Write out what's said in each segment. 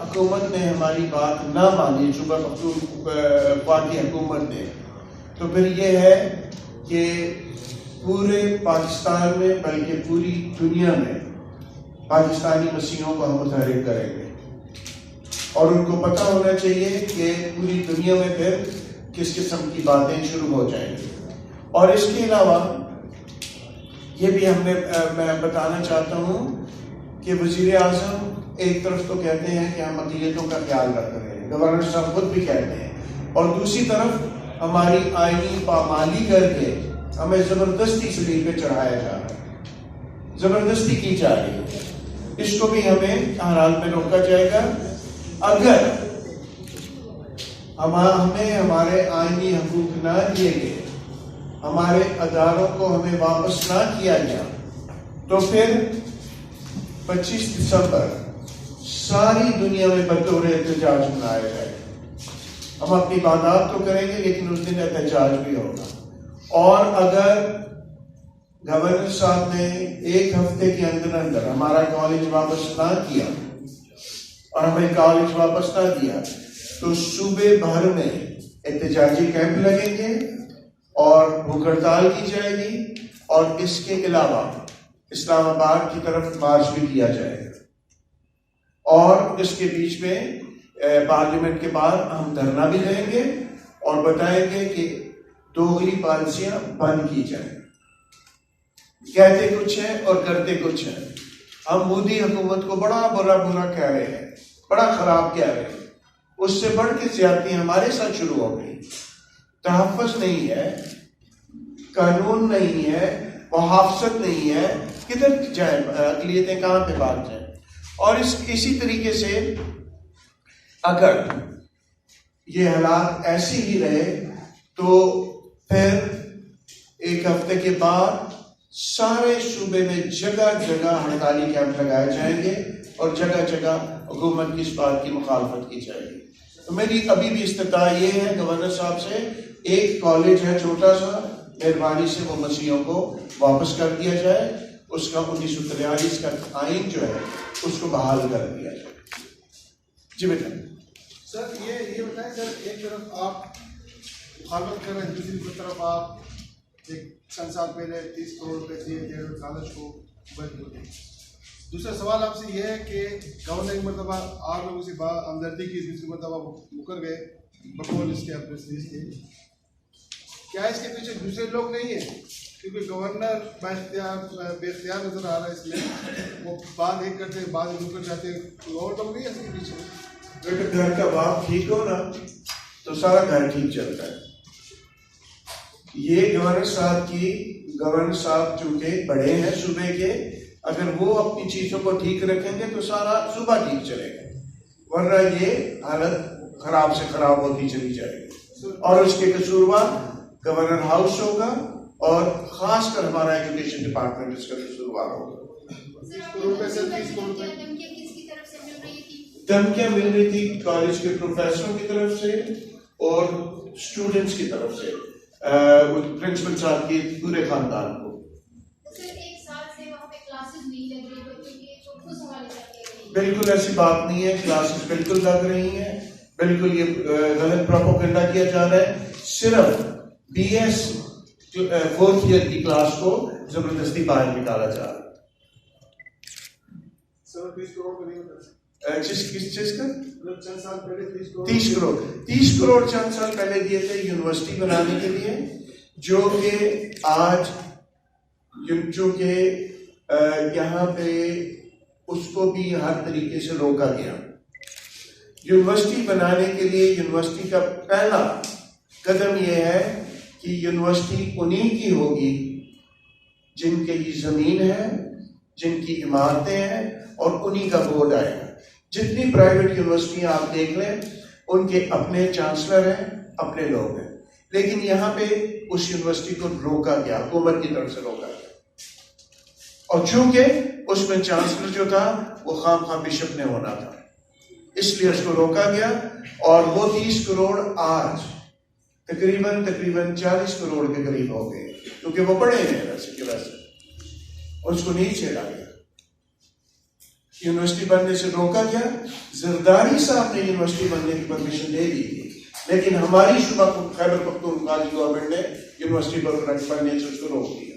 हुकूमत ने हमारी बात ना मानी, सूबा पख्तूनख्वा की हुकूमत ने, तो फिर ये है कि पूरे पाकिस्तान में बल्कि पूरी दुनिया में पाकिस्तानी मसीहों को हम मुतहरिक करेंगे। और उनको पता होना चाहिए कि पूरी दुनिया में फिर किस किस्म की बातें शुरू हो जाएंगी। और इसके अलावा ये भी मैं बताना चाहता हूँ कि वज़ीर आज़म एक तरफ तो कहते हैं कि हम अक़लियतों का ख्याल रख रहे हैं, गवर्नर साहब खुद भी कहते हैं, और दूसरी तरफ हमारी आईनी पामाली करके हमें ज़बरदस्ती सलीब पे चढ़ाया जा रहा है, ज़बरदस्ती की जा रही है। इसको भी हमें हर हाल में रोका जाएगा। अगर हमें हमारे आईनी हकूक ना दिए गए, हमारे अदारों को हमें वापस ना किया गया, तो फिर 25 दिसंबर सारी दुनिया में बतौर एहतजाज मनाया जाएगा। हम अपनी इबादत तो करेंगे लेकिन उस दिन एहतजाज भी होगा। और अगर गवर्नर साहब ने एक हफ्ते के अंदर अंदर हमारा कॉलेज वापस ना किया और हमें कॉलेज वापस ना दिया, तो सूबे भर में एहतजाजी कैंप लगेंगे और भूख हड़ताल की जाएगी। और इसके अलावा इस्लामाबाद की तरफ मार्च भी किया जाएगा। और इसके बीच में पार्लियामेंट के बाहर हम धरना भी देंगे और बताएंगे कि दोगली पॉलिसियां बंद की जाए। कहते कुछ है और करते कुछ है। हम मोदी हुकूमत को बड़ा बुरा कह रहे हैं, बड़ा खराब कह रहे हैं। उससे बढ़ के ज्यादती हमारे साथ शुरू हो गई। तहफ़्फ़ुज़ नहीं है, कानून नहीं है, मुहाफ़ज़त नहीं है, किधर जाए, अक़लियतें कहाँ पे भाग जाए। और इसी तरीके से अगर ये हालात ऐसे ही रहे तो फिर एक हफ्ते के बाद सारे सूबे में जगह जगह हड़ताली कैंप लगाए जाएंगे और जगह जगह हुकूमत की इस बात की मुखालफत की जाएगी। तो मेरी अभी भी इस्तिता ये है गवर्नर साहब से, एक कॉलेज है छोटा सा, मेहरबानी से वो मसीहों को वापस कर दिया जाए। उसका 1943 का आइन जो है उसको बहाल कर दिया जाए। जी बेटा। सर ये बताएं सर, एक तरफ आप मुखालफत कर रहे हैं, दूसरी तरफ आप एक चंद साल पहले 30 करोड़ रुपए दिए थे कॉलेज को बंद हो गए। दूसरा सवाल आपसे यह है कि गवर्नर एक मरतबा आप लोगों से हमदर्दी की, दूसरी मरतबा मुकर गए बकौल इसके अपने। क्या इसके पीछे दूसरे लोग नहीं है? क्योंकि गवर्नर बेख्तियार नजर आ रहा है इसमें, वो बात एक करते हैं, बाद मुकर जाते हैं, और लोग नहीं है इसके पीछे। बेटा घर का बाप ठीक हो ना तो सारा घर ठीक चलता है। ये गवर्नर साहब चूंकि बड़े हैं सूबे के, अगर वो अपनी चीजों को ठीक रखेंगे तो सारा सूबा ठीक चलेगा, वरना ये हालत खराब से खराब होती चली जाएगी। और उसके कसूरवार गवर्नर हाउस होगा और खासकर हमारा एजुकेशन डिपार्टमेंट इसका कसूरवार होगा। धमकियां मिल रही थी कॉलेज के प्रोफेसरों की तरफ से और स्टूडेंट्स की तरफ से, प्रिंसिपल साहब की पूरे खानदान को। बिल्कुल ऐसी बात नहीं है, क्लासेस बिल्कुल लग रही हैं, बिल्कुल ये गलत प्रोपेगेंडा किया जा रहा है। सिर्फ BS 4th ईयर की क्लास को जबरदस्ती बाहर निकाला जा रहा है। किस चीज का? 30 करोड़ चंद साल पहले दिए थे यूनिवर्सिटी बनाने के लिए, जो कि आज यहाँ पे उसको भी हर तरीके से रोका गया। यूनिवर्सिटी बनाने के लिए यूनिवर्सिटी का पहला कदम यह है कि यूनिवर्सिटी उन्हीं की होगी जिनके ये जमीन है, जिनकी इमारतें हैं, और उन्हीं का बोर्ड आएगा। जितनी प्राइवेट यूनिवर्सिटियां आप देख लें उनके अपने चांसलर हैं, अपने लोग हैं, लेकिन यहाँ पे उस यूनिवर्सिटी को रोका गया, हुकूमत की तरफ से रोका गया। और चूंकि उसमें चांसलर जो था वो खाम बिशप ने होना था, इसलिए उसको रोका गया। और वो 30 करोड़ आज तकरीबन 40 करोड़ के करीब हो गए, क्योंकि वो बड़े हैं वैसे, उसको नहीं छेड़ा गया। यूनिवर्सिटी बनने से रोका गया। जरदारी साहब ने यूनिवर्सिटी बनने की परमिशन दे दी थी, लेकिन हमारी सूबा खैबर पख्तूनख्वा की गवर्नमेंट ने यूनिवर्सिटी बनने से उसको रोक दिया।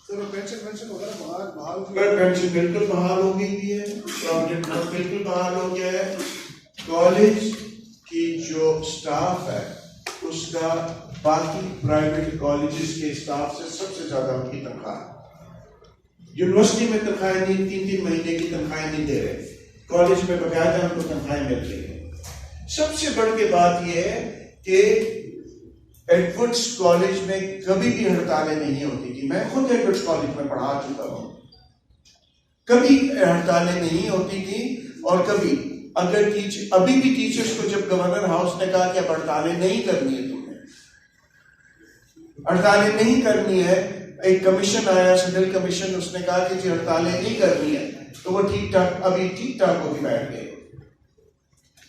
सर पेंशन वगैरह बहाल पेंशन बिल्कुल बहाल हो गई है, प्रोविडेंट फंड बिल्कुल बहाल हो गया है। कॉलेज की जो स्टाफ है उसका बाकी प्राइवेट कॉलेजेस के स्टाफ से सबसे ज्यादा उनकी तनख्वाह। यूनिवर्सिटी में तनख्वाहें नहीं, 3-3 महीने की तनख्वाहें नहीं दे रहे, कॉलेज में बकायदा उनको तनख्वाहें मिल रही है। सबसे बढ़ के बात यह है कि एडवर्ड्स कॉलेज में कभी भी हड़तालें नहीं होती थी। मैं खुद एडवर्ड्स कॉलेज में पढ़ा चुका हूं, कभी हड़तालें नहीं होती थी। और कभी अगर अभी भी टीचर्स को जब गवर्नर हाउस ने कहा कि अब हड़तालें नहीं करनी है, तुमने हड़तालें नहीं करनी है, एक कमीशन आया सदर कमीशन, उसने कहा कि जी हड़तालें नहीं करनी है, तो वो ठीक ठाक अभी ठीक ठाक होकर बैठ गए।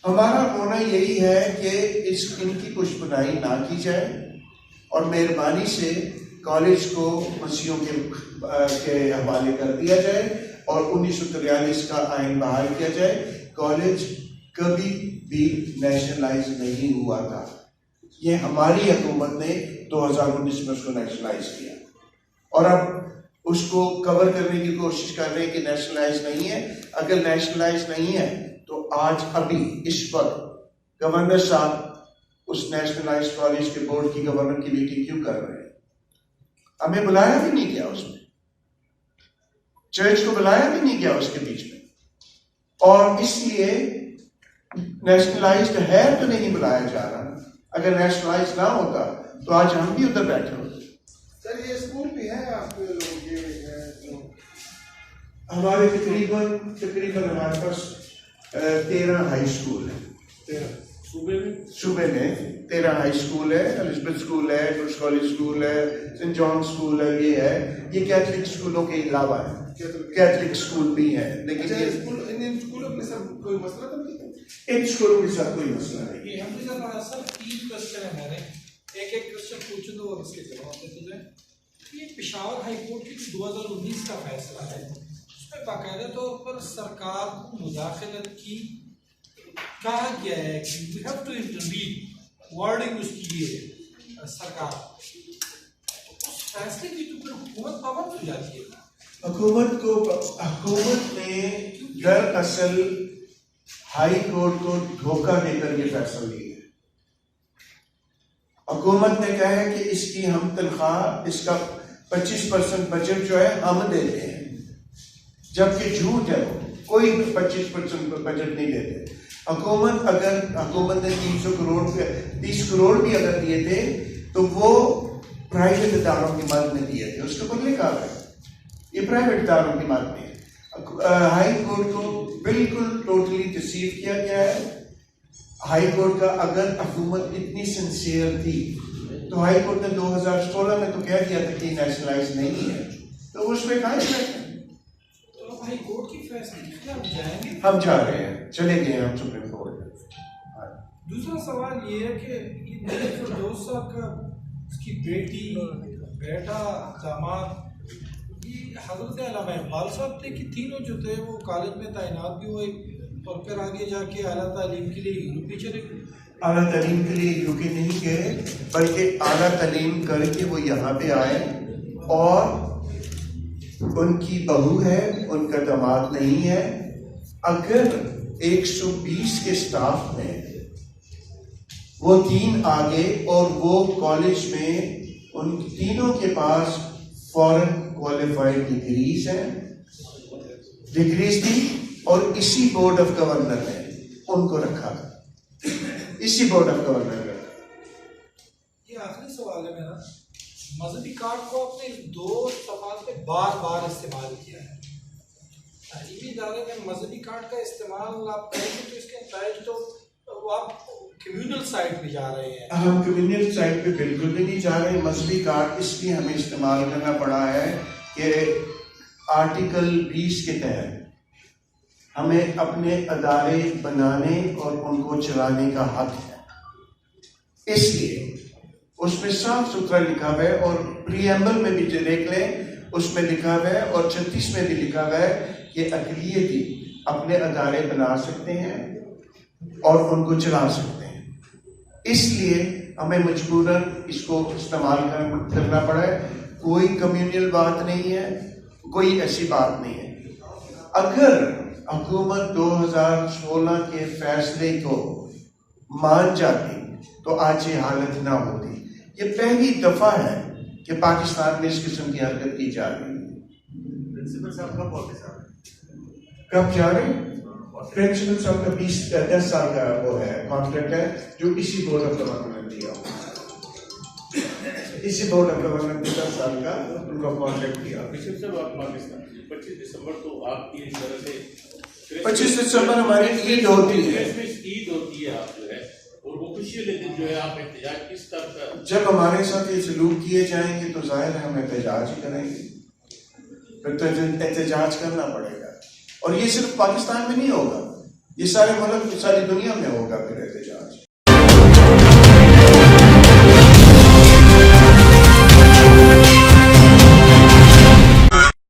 हमारा होना यही है कि इनकी पुष्पनाई ना की जाए और मेहरबानी से कॉलेज को मसीहों के हवाले कर दिया जाए और 1943 का आइन बहाल किया जाए। कॉलेज कभी भी नेशनलाइज नहीं हुआ था, ये हमारी हुकूमत ने 2019 में उसको नेशनलाइज किया और अब उसको कवर करने की कोशिश कर रहे हैं कि नेशनलाइज नहीं है। अगर नेशनलाइज नहीं है तो आज अभी इस वक्त गवर्नर साहब उस नेशनलाइज्ड कॉलेज के बोर्ड की गवर्नर की मीटिंग क्यों कर रहे हैं? हमें बुलाया भी नहीं गया, उसमें चर्च को बुलाया भी नहीं गया उसके बीच में, और इसलिए नेशनलाइज्ड है तो नहीं बुलाया जा रहा। अगर नेशनलाइज ना होता तो आज हम भी उधर बैठे होते। सर ये स्कूल भी है आपके लोगों के? हमारे तकरीबन हमारे पास 13 हाई स्कूल है। 13 सूबे में 13 हाई स्कूल है, एलिजबेथ स्कूल है, एडवर्ड्स कॉलेज स्कूल है, सेंट जॉन स्कूल है, ये कैथलिक स्कूलों के अलावा है, कैथलिक स्कूल भी है। लेकिन ये इन स्कूलों में सर कोई मसला तो नहीं? इन स्कूलों के साथ कोई मसला नहीं। ये हमने सर 3 क्वेश्चन है मेरे, एक क्वेश्चन पूछूं तो और उसके जवाब दे तुझे। ये पेशावर हाई कोर्ट की 2019 का फैसला है, उसमें बाकायदा तौर पर सरकार को मुदाखलत की कहा गया है कि we have to intervene, wording उसकी है सरकार। उस फैसले की तो फिर हुकूमत पाबंद हो जाती है। हुकूमत ने दरअसल हाई कोर्ट को धोखा देकर ये फैसला लिया है। हुकूमत ने कहा है कि इसकी हम तनख्वाह, इसका 25% बजट जो है हम देते हैं, जबकि झूठ है, वो कोई 25% बजट नहीं देते। हुकूमत ने 300 करोड़ 30 करोड़ भी अगर दिए थे तो वो प्राइवेट इदारों की मदद में दिए थे, उसके ऊपर लिखा है ये प्राइवेट इदारों की मदद में। हाई कोर्ट को बिल्कुल टोटली डिसीव किया गया है। हाई कोर्ट का अगर हुकूमत इतनी सिंसियर थी तो हाई कोर्ट ने 2016 में तो कह दिया था कि नेशनलाइज नहीं है, तो उसमें कहा हाई कोर्ट की फैसले के खिलाफ जाएंगे? हम जा रहे हैं, चले गए हम सुप्रीम कोर्ट। दूसरा सवाल ये है कि फिरदौस साहब का, उसकी बेटी, बेटा, दामाद, ये हजरत अल्लामा इकबाल साहब थे कि तीनों जो थे वो कॉलेज में तैनात भी हुए और फिर आगे जाके आला तालीम के लिए यूरोपी चले गए। आला तालीम के लिए यूके नहीं गए, बल्कि आला तालीम करके वो यहाँ पे आए और उनकी बहू है, उनका दामाद नहीं है। अगर 120 के स्टाफ में वो 3 आ गए और वो कॉलेज में उन तीनों के पास फॉरेन क्वालिफाइड डिग्रीज थी और इसी बोर्ड ऑफ गवर्नर ने उनको रखा, इसी बोर्ड ऑफ गवर्नर ने। ये आखिरी सवाल है मेरा, मजहबी कार्ड को आपने 2 सवाल पे बार बार इस्तेमाल किया है। तालीमी इदारे में मजहबी कार्ड का इस्तेमाल आप करेंगे तो इसके नतीजे तो आप कम्युनल साइट पे जा रहे हैं। हम कम्युनल साइट पे बिल्कुल भी नहीं जा रहे। मजहबी कार्ड इसलिए हमें इस्तेमाल करना पड़ा है कि आर्टिकल 20 के तहत हमें अपने अदारे बनाने और उनको चलाने का हक है, इसलिए उसमें साफ सुथरा लिखा हुआ है और प्रीएम्बल में भी देख लें, उसमें लिखा हुआ है और 36 में भी लिखा हुआ है कि अक़लियती अपने अदारे बना सकते हैं और उनको चला सकते हैं। इसलिए हमें मजबूरन इसको इस्तेमाल करना पड़ा है। कोई कम्युनल बात नहीं है, कोई ऐसी बात नहीं है। अगर हुकूमत 2016 के फैसले को मान जाती तो आज ये हालत ना होती। ये पहली दफा है कि पाकिस्तान में इस किस्म की हरकत की जा रही है। प्रिंसिपल साहब कब वापस आ रहे हैं? कब जा रहे हैं? प्रिंसिपल साहब का 10 साल का वो है कॉन्ट्रैक्ट है, जो इसी बोर्ड ऑफ गवर्नमेंट ने दिया। इसी बोर्ड ऑफ गवर्नमेंट ने 10 साल का उनको कॉन्ट्रैक्ट दिया। बिशप साहब आप पाकिस्तान 25 दिसंबर तो आपकी इस तरह से 25 दिसंबर हमारी ईद होती है। ईद होती है, आप जो है और वो खुशी वाले दिन जो है आप एहतजाज किस तरह का? जब हमारे साथ ये सलूक किए जाएंगे तो जाहिर है हम एहतजाज ही करेंगे, फिर तो एहतजाज करना पड़ेगा। और ये सिर्फ पाकिस्तान में नहीं होगा, ये सारे मुल्क सारी दुनिया में होगा फिर एहतजाज।